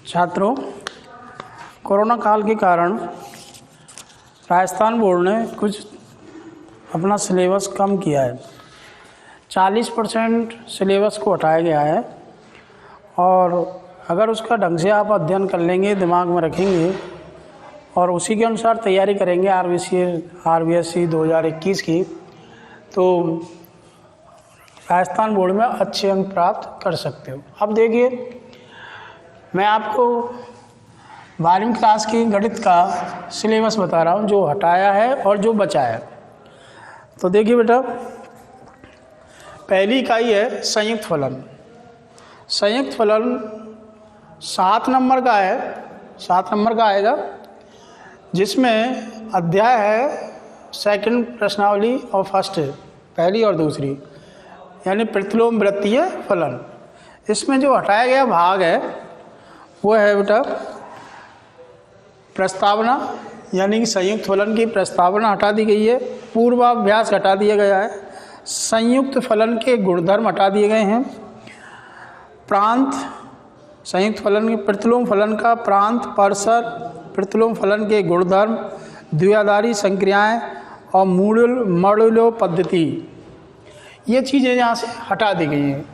छात्रों, कोरोना काल के कारण राजस्थान बोर्ड ने कुछ अपना सिलेबस कम किया है। 40% सिलेबस को हटाया गया है और अगर उसका ढंग से आप अध्ययन कर लेंगे, दिमाग में रखेंगे और उसी के अनुसार तैयारी करेंगे आरबीएससी 2021 की, तो राजस्थान बोर्ड में अच्छे अंक प्राप्त कर सकते हो। अब देखिए, मैं आपको 12वीं क्लास की गणित का सिलेबस बता रहा हूँ, जो हटाया है और जो बचा है। तो देखिए बेटा, पहली इकाई है संयुक्त फलन। संयुक्त फलन 7 नंबर का है, 7 नंबर का आएगा, जिसमें अध्याय है सेकंड प्रश्नावली और फर्स्ट, पहली और दूसरी, यानी प्रतिलोम वृत्तीय फलन। इसमें जो हटाया गया भाग है वो है बेटा प्रस्तावना, यानी कि संयुक्त फलन की प्रस्तावना हटा दी गई है, पूर्वाभ्यास हटा दिया गया है, संयुक्त फलन के गुणधर्म हटा दिए गए हैं, प्रांत, संयुक्त फलन के प्रतिलोम फलन का प्रांत, परसर, प्रतिलोम फलन के गुणधर्म, द्विआधारी संक्रियाएं और मॉड्यूलो पद्धति, ये चीज़ें यहाँ से हटा दी गई हैं।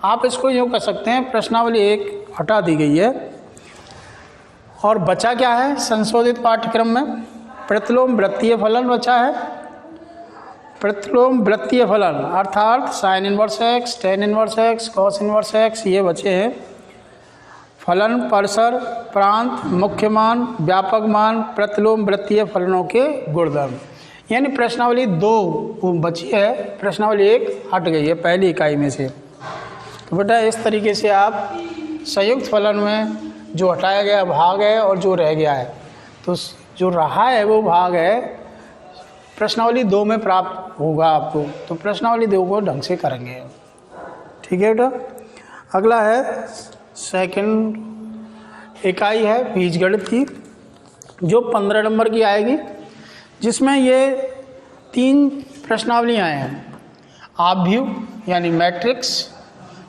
आप इसको यूँ कर सकते हैं, प्रश्नावली 1 हटा दी गई है और बचा क्या है संशोधित पाठ्यक्रम में? प्रतिलोम वृत्तीय फलन बचा है। प्रतिलोम वृत्तीय फलन अर्थात sine inverse x, tan inverse x, cos inverse x, ये बचे हैं। फलन, परसर, प्रांत, मुख्य मान, व्यापक मान, प्रतिलोम वृत्तीय फलनों के गुणधर्म, यानी प्रश्नावली 2 बची है, प्रश्नावली 1 हट गई है पहली इकाई में से। तो बेटा इस तरीके से आप संयुक्त फलन में जो हटाया गया भाग है और जो रह गया है, तो जो रहा है वो भाग है प्रश्नावली 2 में प्राप्त होगा आपको। तो प्रश्नावली 2 को ढंग से करेंगे, ठीक है बेटा। अगला है सेकंड इकाई है बीजगणित की, जो 15 नंबर की आएगी, जिसमें ये 3 प्रश्नावलियाँ हैं। आव्यूह यानी मैट्रिक्स,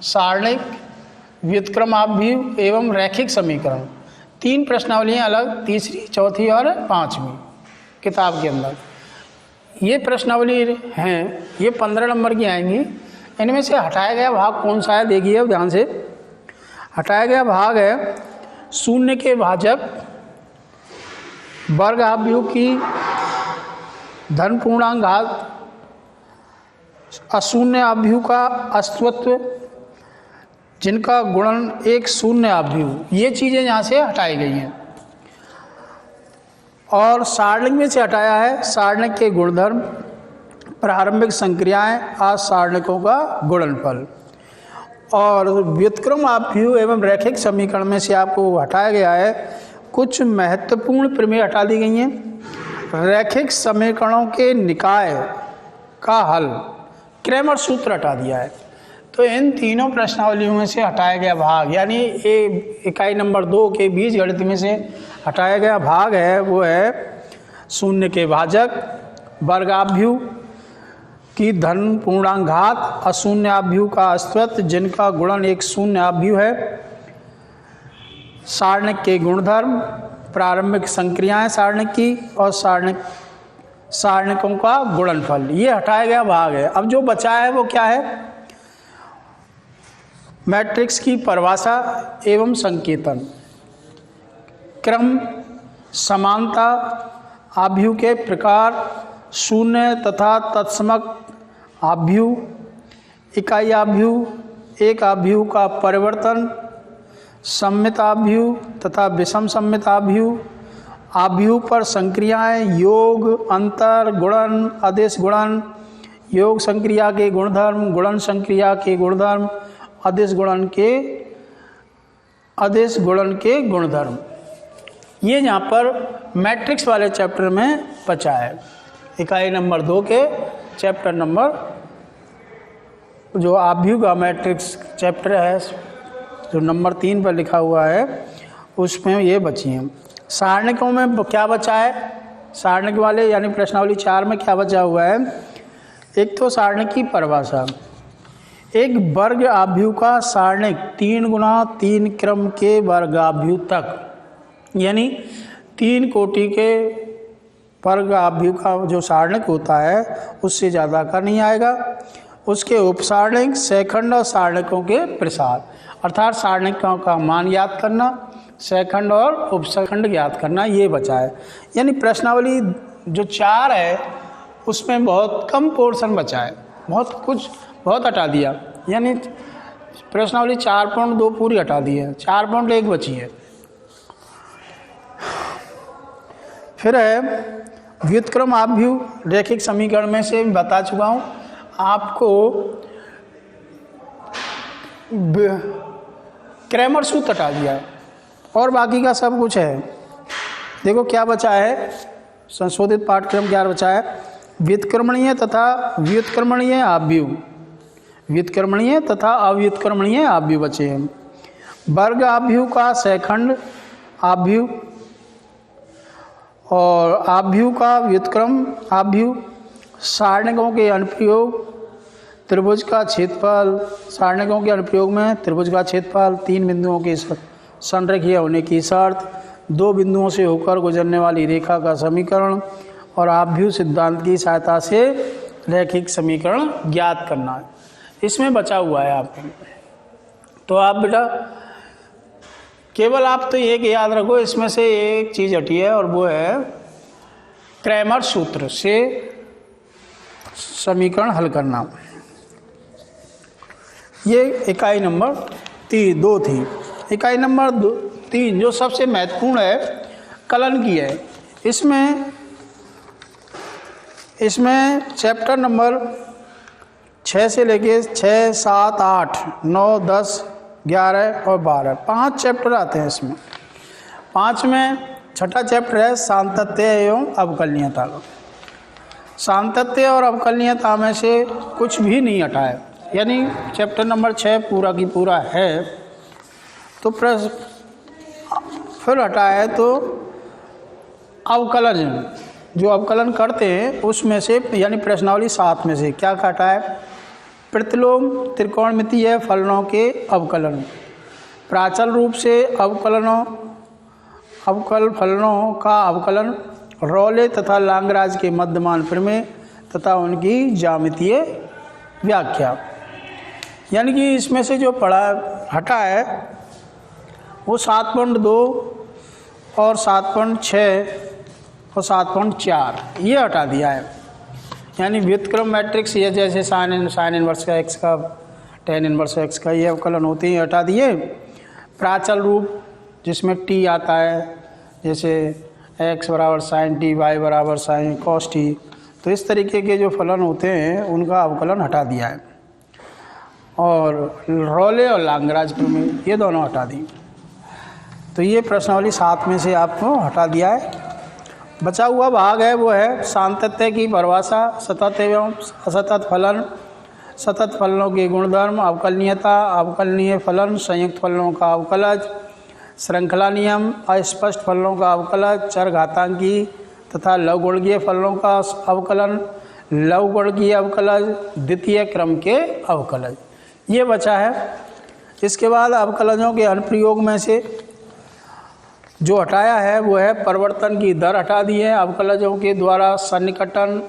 सारणिक, व्युत्क्रम आव्यूह एवं रैखिक समीकरण, 3 प्रश्नावलियाँ अलग, तीसरी, चौथी और 5वीं किताब के अंदर। ये प्रश्नावली हैं, ये 15 नंबर की आएंगी। इनमें से हटाया गया भाग कौन सा है देखिए अब ध्यान से। हटाया गया भाग है शून्य के भाजक, वर्ग आव्यूह की धन पूर्णांक घात, अशून्य आव्यूह का अस्तित्व जिनका गुणन एक शून्य आव्यूह, ये चीज़ें यहाँ से हटाई गई हैं। और सारणिक में से हटाया है सारणिक के गुणधर्म, प्रारंभिक संक्रियाएं, असारणिकों का गुणनफल। और व्युत्क्रम आव्यूह एवं रैखिक समीकरण में से आपको हटाया गया है कुछ महत्वपूर्ण प्रमेय हटा दी गई हैं। रैखिक समीकरणों के निकाय का हल, क्रैमर सूत्र हटा दिया है। तो इन तीनों प्रश्नावलियों में से हटाया गया भाग, यानी इकाई नंबर 2 के बीजगणित में से हटाया गया भाग है वो है शून्य के भाजक, वर्गाव्यूह की धन पूर्णांक घात, अशून्य आव्यूह का अस्तित्व जिनका गुणन एक शून्य आव्यूह है, सारणिक के गुणधर्म, प्रारंभिक संक्रियाएं सारणिक की, और सारणिकों का गुणनफल, ये हटाया गया भाग है। अब जो बचा है वो क्या है? मैट्रिक्स की परिभाषा एवं संकेतन, क्रम, समानता, आव्यूह के प्रकार, शून्य तथा तत्समक आव्यूह, इकाई आव्यूह, एक आव्यूह का परिवर्तन, सममित आव्यूह तथा विषम सममित आव्यूह, आव्यूह पर संक्रियाएं, योग, अंतर, गुणन, अदिश गुणन, योग संक्रिया के गुणधर्म, गुणन संक्रिया के गुणधर्म, अदिश गुणन के गुणधर्म, ये यहाँ पर मैट्रिक्स वाले चैप्टर में बचा है। इकाई नंबर 2 के चैप्टर नंबर, जो आव्यूह का मैट्रिक्स चैप्टर है, जो नंबर 3 पर लिखा हुआ है, उसमें ये बची हैं। सारणिकों में क्या बचा है? सारणिक वाले यानी प्रश्नावली 4 में क्या बचा हुआ है? एक तो सारणिक की परिभाषा, एक वर्ग आव्यूह का सारणिक 3 गुना 3 क्रम के वर्ग आव्यूह तक, यानी 3 कोटि के वर्ग आव्यूह का जो सारणिक होता है उससे ज़्यादा का नहीं आएगा। उसके उपसारणिक, सेखंड और सारणिकों के प्रसार, अर्थात सारणिकों का मान ज्ञात करना, सेखंड और उपसखंड ज्ञात करना, ये बचा है। यानी प्रश्नावली जो 4 है उसमें बहुत कम पोर्शन बचा है, बहुत हटा दिया। यानी प्रश्नावली 4.2 पूरी हटा दी है, 4.1 बची है। फिर है व्युत्क्रम आव्यूह, रैखिक समीकरण में से बता चुका हूँ आपको। क्रैमर सूत्र हटा दिया और बाकी का सब कुछ है। देखो क्या बचा है, संशोधित पाठ्यक्रम क्या बचा है, व्युत्क्रमणीय तथा व्युत्क्रमणीय आव्यूह, व्युत्क्रमणीय तथा अव्युत्क्रमणीय आव्यूह बचे हैं। वर्ग आव्यूह का सेखंड आव्यूह और आव्यूह का व्युत्क्रम आव्यूह, सारणिकों के अनुप्रयोग, त्रिभुज का क्षेत्रफल, सारणिकों के अनुप्रयोग में त्रिभुज का क्षेत्रफल, 3 बिंदुओं के संरेखीय होने की शर्त, 2 बिंदुओं से होकर गुजरने वाली रेखा का समीकरण और आव्यूह सिद्धांत की सहायता से रैखिक समीकरण ज्ञात करना है। इसमें बचा हुआ है आपको। तो आप बेटा केवल आप तो एक याद रखो, इसमें से एक चीज़ हटी है और वो है क्रैमर सूत्र से समीकरण हल करना। ये इकाई नंबर 2 थी। इकाई नंबर 3 जो सबसे महत्वपूर्ण है कलन की है। इसमें चैप्टर नंबर 6 से लेके 6, 7, 8, 9, 10, 11 और 12 5 चैप्टर आते हैं इसमें। 5 में छठा चैप्टर है सांतत्य एवं अवकलनीयता। सांतत्य और अवकलनीयता में से कुछ भी नहीं हटा है, यानी चैप्टर नंबर 6 पूरा की पूरा है। तो फिर हटा है तो अवकलन, जो अवकलन करते हैं उसमें से, यानी प्रश्नावली 7 में से क्या हटा है, प्रतिलोम त्रिकोणमितीय फलनों के अवकलन, प्राचल रूप से अवकल फलनों का अवकलन, रॉले तथा लांगराज के मध्यमान प्रमेय तथा उनकी ज्यामितीय व्याख्या। यानी कि इसमें से जो हटा है वो 7.2 और 7.6 और 7.4 ये हटा दिया है। यानी व्युत्क्रम मैट्रिक्स, ये जैसे साइन इनवर्स का एक्स का, टेन इनवर्स एक्स का, ये अवकलन होते हैं हटा दिए। प्राचल रूप जिसमें टी आता है, जैसे एक्स बराबर साइन टी, वाई बराबर साइन कॉस टी, तो इस तरीके के जो फलन होते हैं उनका अवकलन हटा दिया है। और रॉले और लांगराज प्रमेय ये दोनों हटा दी। तो ये प्रश्नावली 7 में से आपको हटा दिया है। बचा हुआ भाग है वो है सांतत्य की परिभाषा, सतत एवं असतत फलन, सतत फलनों के गुणधर्म, अवकलनीयता, अवकलनीय फलन, संयुक्त फलनों का अवकलज, श्रृंखला नियम, अस्पष्ट फलनों का अवकलज, चरघातांकी तथा लवगुणकीय फलनों का अवकलन, लवगुणकीय अवकलज, द्वितीय क्रम के अवकलज, ये बचा है। इसके बाद अवकलजों के अनुप्रयोग में से जो हटाया है वो है परिवर्तन की दर हटा दी है, अवकलजों के द्वारा सन्निकटन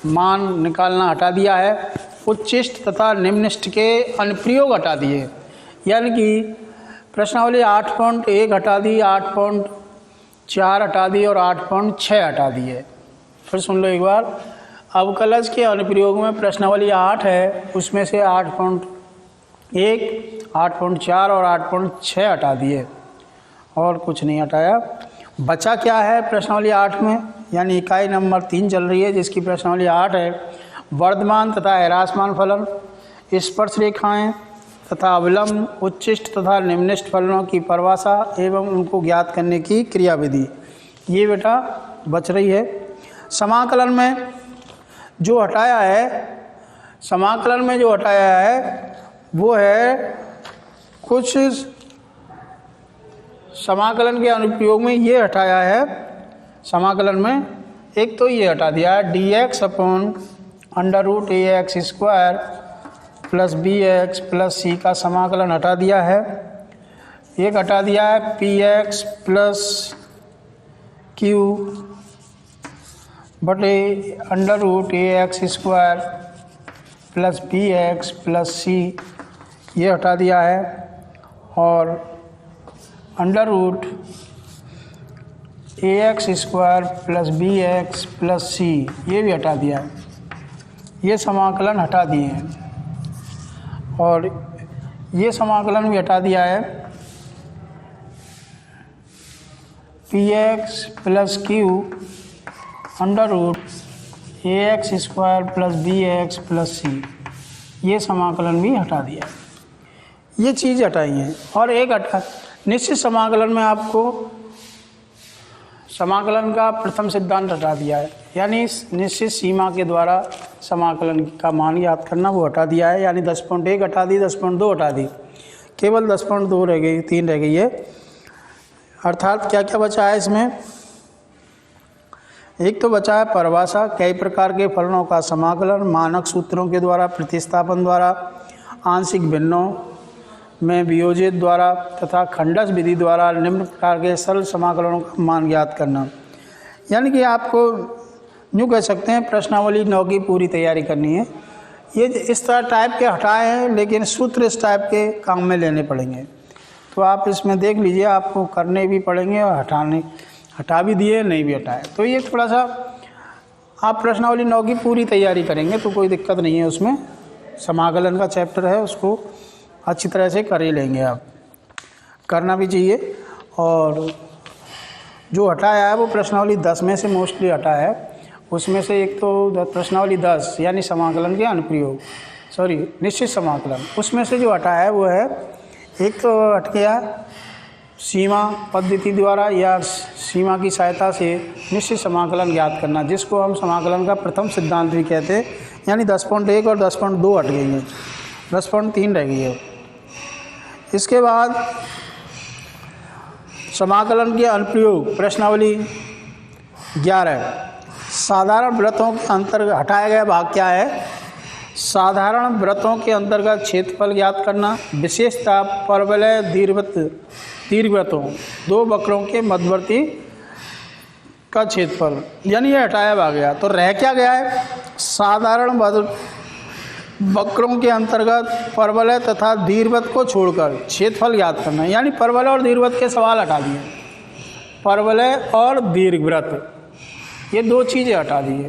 मान निकालना हटा दिया है, उच्चिष्ट तथा निम्निष्ट के अनुप्रयोग हटा दिए। यानी कि प्रश्नावली 8.1 हटा दी, 8.4 हटा दी और 8.6 हटा दी है। फिर सुन लो एक बार, अवकलज के अनुप्रयोग में प्रश्नावली 8 है, उसमें से 8.1, 8.4 और 8.6 हटा दिए और कुछ नहीं हटाया। बचा क्या है प्रश्नावली 8 में, यानी इकाई नंबर 3 चल रही है जिसकी प्रश्नावली 8 है, वर्धमान तथा ह्रासमान फलन, स्पर्श रेखाएं तथा अवलंब, उच्चिष्ट तथा निम्निष्ट फलनों की परिभाषा एवं उनको ज्ञात करने की क्रियाविधि, ये बेटा बच रही है। समाकलन में जो हटाया है, वो है कुछ समाकलन के अनुप्रयोग में ये हटाया है। समाकलन में एक तो ये हटा दिया है dx/√ax² plus b x plus c का समाकलन हटा दिया है। एक हटा दिया है पी एक्स प्लस क्यू बटे under root a x square plus b x plus c, ये हटा दिया है। और under root a x square plus b x plus c, ये भी हटा दिया है। ये समाकलन हटा दिए हैं। और ये समाकलन भी हटा दिया है p x plus q under root a x square plus b x plus c, ये समाकलन भी हटा दिया है। ये चीज़ हटाई है। और एक हटा निश्चित समाकलन में आपको समाकलन का प्रथम सिद्धांत हटा दिया है, यानी निश्चित सीमा के द्वारा समाकलन का मान याद करना, वो हटा दिया है। यानी 10.1 हटा दी, 10.2 हटा दी, केवल 10.2 रह गई, 3 रह गई है। अर्थात क्या क्या बचा है इसमें? एक तो बचा है परिभाषा, कई प्रकार के फलनों का समाकलन मानक सूत्रों के द्वारा, प्रतिस्थापन द्वारा, आंशिक भिन्नों में वियोजित द्वारा तथा खंडस विधि द्वारा निम्न प्रकार के सरल समाकलनों का मान ज्ञात करना। यानी कि आपको यूँ कह सकते हैं प्रश्नावली 9 की पूरी तैयारी करनी है। ये इस तरह टाइप के हटाए हैं, लेकिन सूत्र इस टाइप के काम में लेने पड़ेंगे। तो आप इसमें देख लीजिए, आपको करने भी पड़ेंगे और हटा भी दिए, नहीं भी हटाए। तो ये थोड़ा सा आप प्रश्नावली 9 की पूरी तैयारी करेंगे तो कोई दिक्कत नहीं है। उसमें समाकलन का चैप्टर है, उसको अच्छी तरह से कर ही लेंगे। आप करना भी चाहिए। और जो हटाया है वो प्रश्नावली 10 में से मोस्टली हटा है। उसमें से एक तो प्रश्नावली 10 यानी समाकलन के अनुप्रयोग, निश्चित समाकलन, उसमें से जो हटाया है वो है, एक तो हट गया सीमा पद्धति द्वारा या सीमा की सहायता से निश्चित समाकलन ज्ञात करना, जिसको हम समाकलन का प्रथम सिद्धांत भी कहते हैं। यानी 10.1 और 10.2 हट गई है, 10.3 रह गई है। इसके बाद समाकलन के अनुप्रयोग प्रश्नावली 11, साधारण वृत्तों के अंतर्गत हटाया गया भाग क्या है? साधारण वृत्तों के अंतर्गत क्षेत्रफल ज्ञात करना, विशेषता परवलय दीर्घवृत्तों, दो वक्रों के मध्यवर्ती का क्षेत्रफल, यानी ये हटाया भाग गया। तो रह क्या गया है? साधारण वक्रों के अंतर्गत परवलय तथा दीर्घवृत्त को छोड़कर क्षेत्रफल ज्ञात करना, यानी परवलय और दीर्घवृत्त के सवाल हटा दिए। परवलय और दीर्घवृत्त ये दो चीज़ें हटा दी है,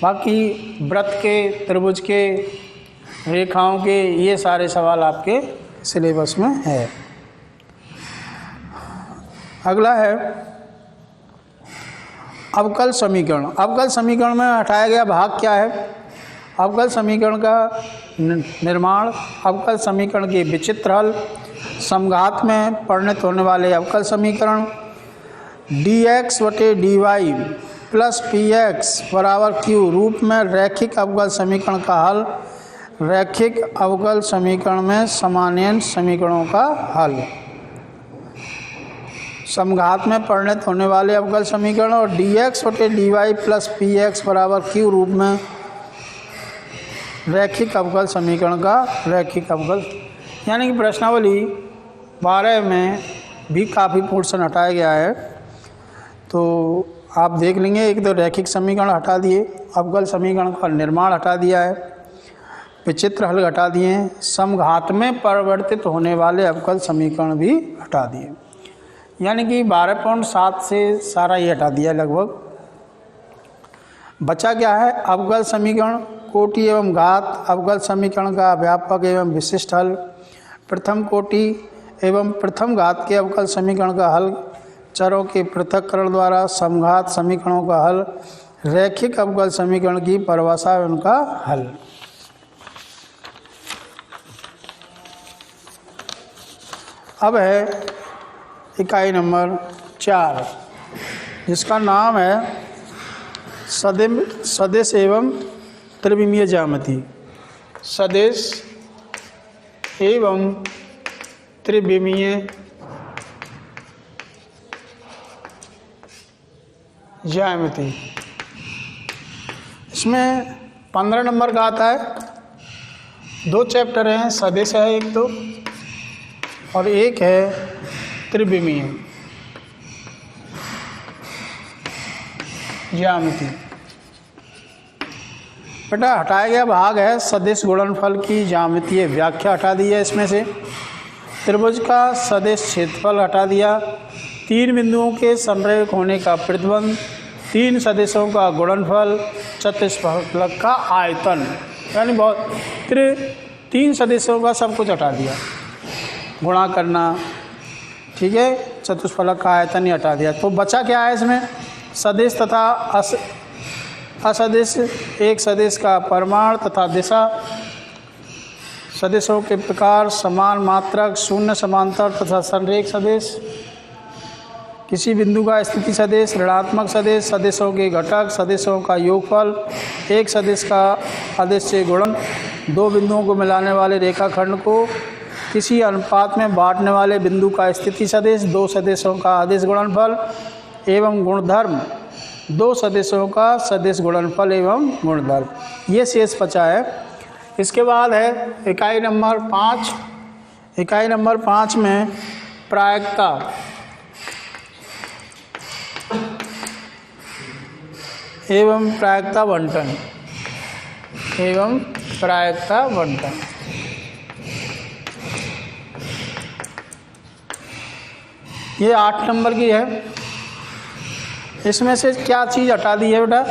बाकी वृत्त के, त्रिभुज के, रेखाओं के, ये सारे सवाल आपके सिलेबस में है। अगला है अवकल समीकरण। अवकल समीकरण में हटाया गया भाग क्या है? अवकल समीकरण का निर्माण, अवकल समीकरण के विचित्र हल, समघात में परिणत होने वाले अवकल समीकरण, dx बटे dy प्लस px बराबर q रूप में रैखिक अवकल समीकरण का हल, रैखिक अवकल समीकरण में समानेन समीकरणों का हल, समघात में परिणत होने वाले अवकल समीकरण, और dx बटे dy प्लस px बराबर q रूप में रैखिक अवकल समीकरण का रैखिक अवकल। यानी कि प्रश्नावली 12 में भी काफ़ी पोर्शन हटाया गया है, तो आप देख लेंगे। एक तो रैखिक समीकरण हटा दिए, अवकल समीकरण का निर्माण हटा दिया है, विचित्र हल हटा दिए हैं, समघात में परिवर्तित होने वाले अवकल समीकरण भी हटा दिए। यानी कि 12.7 से सारा ये हटा दिया लगभग। बचा क्या है? अवकल समीकरण, कोटि एवं घात, अवकल समीकरण का व्यापक एवं विशिष्ट हल, प्रथम कोटि एवं प्रथम घात के अवकल समीकरण का हल, चरों के पृथक्करण द्वारा समघात समीकरणों का हल, रैखिक अवकल समीकरण की परिभाषा एवं उनका हल। अब है इकाई नंबर 4, जिसका नाम है सदिश एवं त्रिविमीय ज्यामिति। सदिश एवं त्रिविमीय ज्यामिति, इसमें 15 नंबर का आता है दो चैप्टर हैं, सदिश है एक तो, और एक है त्रिविमीय ज्यामिति। बेटा हटाया गया भाग है सदिश गुणनफल की ज्यामितीय व्याख्या, हटा दी है इसमें से। त्रिभुज का सदिश क्षेत्रफल हटा दिया। 3 बिंदुओं के संरेख होने का प्रतिबंध, 3 सदिशों का गुणनफल, चतुष्फलक का आयतन, यानी बहुत 3 सदिशों का सब कुछ हटा दिया। गुणा करना, ठीक है, चतुष्फलक का आयतन ही हटा दिया। तो बचा क्या है इसमें? सदिश तथा असदिश, एक सदिश का परिमाण तथा दिशा, सदिशों के प्रकार, समान मात्रक, शून्य समांतर तथा संरेख सदिश, किसी बिंदु का स्थिति सदिश, ऋणात्मक सदिश, सदिशों के घटक, सदिशों का योगफल, एक सदिश का अदिश से गुणन, 2 बिंदुओं को मिलाने वाले रेखाखंड को किसी अनुपात में बांटने वाले बिंदु का स्थिति सदिश, 2 सदिशों का अदिश गुणनफल एवं गुणधर्म, 2 सदिशों का सदिश गुणनफल एवं गुणधर्म, ये शेष बचा है। इसके बाद है इकाई नंबर 5। इकाई नंबर 5 में प्रायिकता एवं प्रायिकता बंटन, एवं प्रायिकता बंटन। ये 8 नंबर की है। इसमें से क्या चीज़ हटा दी है बेटा?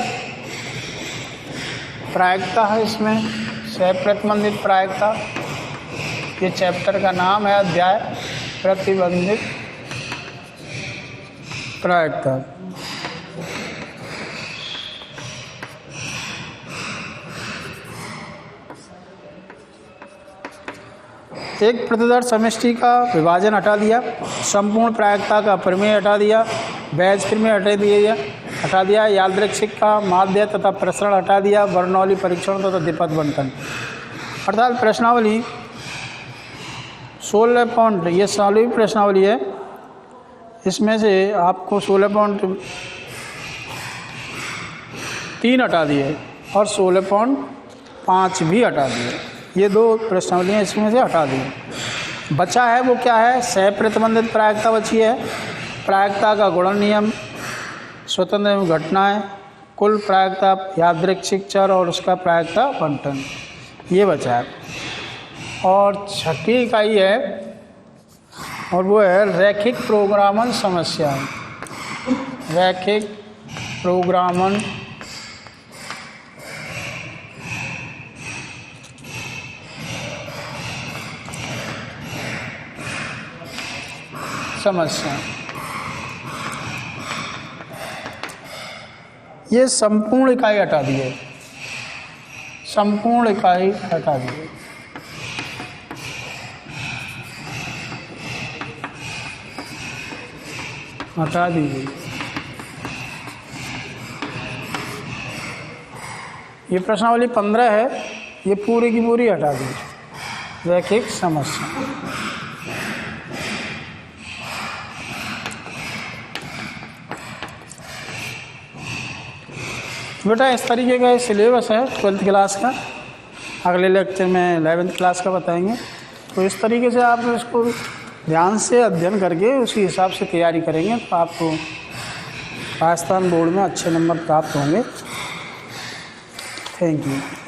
प्रायिकता है इसमें, सह-प्रतिबंधित प्रायिकता, ये चैप्टर का नाम है, अध्याय प्रतिबंधित प्रायिकता। एक प्रतिदर्श समष्टि का विभाजन हटा दिया, संपूर्ण प्रायिकता का प्रमेय हटा दिया, बैज प्रमेय हटा दिया, यादृच्छिक का माध्य तथा प्रसरण हटा दिया, बर्नौली परीक्षण तथा द्विपद बंटन। अर्थात प्रश्नावली 16 पॉइंट, ये 16वीं प्रश्नावली है, इसमें से आपको 16.3 हटा दिए और 16.5 भी हटा दिए। ये 2 प्रश्नावलियाँ इसमें से हटा दी। बचा है वो क्या है? सह प्रतिबंधित प्रायिकता बची है, प्रायिकता का गुणन नियम, स्वतंत्र एवं घटनाएं, कुल प्रायिकता, यादृच्छिक चर और उसका प्रायिकता बंटन, ये बचा है। और 6ठी इकाई है और वो है रैखिक प्रोग्रामन समस्या। रैखिक प्रोग्रामन समस्या। ये संपूर्ण इकाई हटा दिए, संपूर्ण इकाई हटा दिए। हटा दीजिए। ये प्रश्नावली 15 है, ये पूरी की पूरी हटा दीजिए। रैखिक समस्या। बेटा इस तरीके का सिलेबस है 12th क्लास का, अगले लेक्चर में 11th क्लास का बताएंगे। तो इस तरीके से आप इसको ध्यान से अध्ययन करके उसी हिसाब से तैयारी करेंगे तो आपको राजस्थान बोर्ड में अच्छे नंबर प्राप्त होंगे। Thank you.